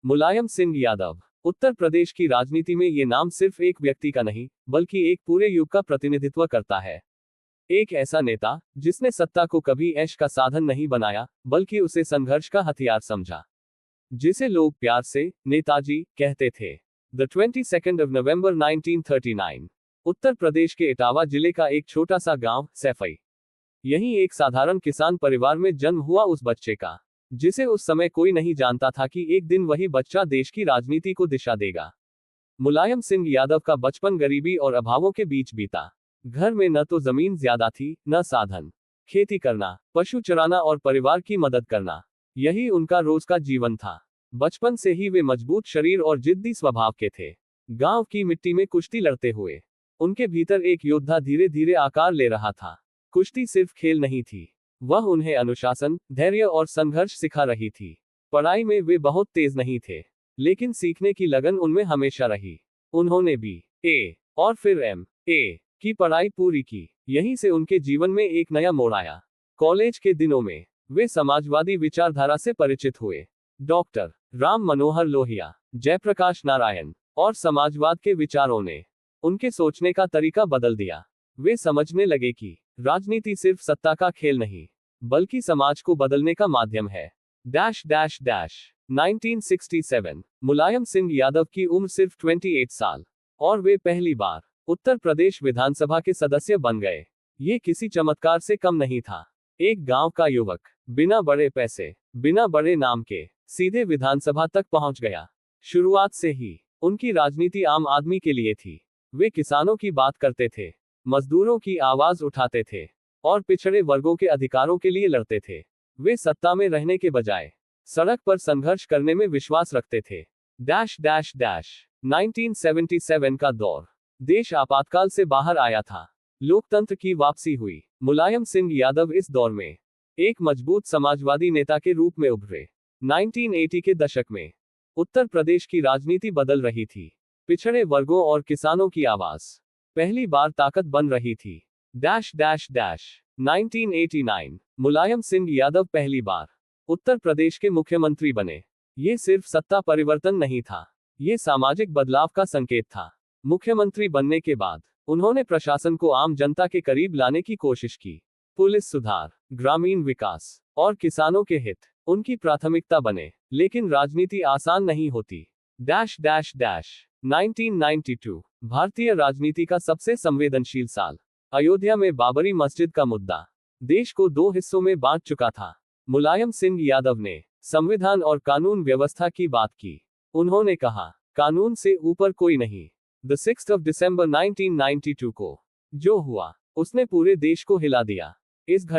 मुलायम सिंह यादव। उत्तर प्रदेश की राजनीति में ये नाम सिर्फ एक व्यक्ति का नहीं, बल्कि एक पूरे युग का प्रतिनिधित्व करता है। एक ऐसा नेता, जिसने सत्ता को कभी ऐश का साधन नहीं बनाया, बल्कि उसे संघर्ष का हथियार समझा। जिसे लोग प्यार से नेताजी कहते थे। The 22nd of November 1939। Uttar Pradesh के इटावा जिले का एक छोटा सा गांव सैफई। यहीं एक साधारण किसान परिवार में जन्म हुआ उस बच्चे का, जिसे उस समय कोई नहीं जानता था कि एक दिन वही बच्चा देश की राजनीति को दिशा देगा। मुलायम सिंह यादव का बचपन गरीबी और अभावों के बीच बीता। घर में न तो जमीन ज्यादा थी, न साधन। खेती करना, पशु चराना और परिवार की मदद करना, यही उनका रोज का जीवन था। बचपन से ही वे मजबूत शरीर और जिद्दी स्वभाव के थे। गांव की मिट्टी में कुश्ती लड़ते हुए उनके भीतर एक योद्धा धीरे धीरे आकार ले रहा था। कुश्ती सिर्फ खेल नहीं थी, वह उन्हें अनुशासन, धैर्य और संघर्ष सिखा रही थी। पढ़ाई में वे बहुत तेज नहीं थे, लेकिन सीखने की लगन उनमें हमेशा रही। उन्होंने BA और फिर MA की पढ़ाई पूरी की। यहीं से उनके जीवन में एक नया मोड़ आया। कॉलेज के दिनों में वे समाजवादी विचारधारा से परिचित हुए। डॉक्टर राम मनोहर लोहिया, जयप्रकाश नारायण और समाजवाद के विचारों ने उनके सोचने का तरीका बदल दिया। वे समझने लगे कि राजनीति सिर्फ सत्ता का खेल नहीं, बल्कि समाज को बदलने का माध्यम है। 1967। मुलायम सिंह यादव की उम्र सिर्फ 28 साल और वे पहली बार उत्तर प्रदेश विधानसभा के सदस्य बन गए। ये किसी चमत्कार से कम नहीं था। एक गांव का युवक बिना बड़े पैसे, बिना बड़े नाम के सीधे विधानसभा तक पहुंच गया। शुरुआत से ही उनकी राजनीति आम आदमी के लिए थी। वे किसानों की बात करते थे, मजदूरों की आवाज उठाते थे और पिछड़े वर्गों के अधिकारों के लिए लड़ते थे। वे सत्ता में रहने के बजाय सड़क पर संघर्ष करने में विश्वास रखते थे। 1977 का दौर, देश आपातकाल से बाहर आया था। लोकतंत्र की वापसी हुई। मुलायम सिंह यादव इस दौर में एक मजबूत समाजवादी नेता के रूप में उभरे। 1980 के दशक में उत्तर प्रदेश की राजनीति बदल रही थी। पिछड़े वर्गों और किसानों की आवाज पहली बार ताकत बन रही थी। 1989। मुलायम सिंह यादव पहली बार उत्तर प्रदेश के मुख्यमंत्री बने। ये सिर्फ सत्ता परिवर्तन नहीं था, ये सामाजिक बदलाव का संकेत था। मुख्यमंत्री बनने के बाद उन्होंने प्रशासन को आम जनता के करीब लाने की कोशिश की। पुलिस सुधार, ग्रामीण विकास और किसानों के हित उनकी प्राथमिकता बने। लेकिन राजनीति आसान नहीं होती। 1992। भारतीय राजनीति का सबसे संवेदनशील साल। अयोध्या में बाबरी मस्जिद का मुद्दा देश को दो हिस्सों में बांट चुका था। मुलायम सिंह यादव ने संविधान और कानून व्यवस्था की बात की। उन्होंने कहा, कानून से ऊपर कोई नहीं। द 6th of December 1992 को जो हुआ, उसने पूरे देश को हिला दिया। इस घटना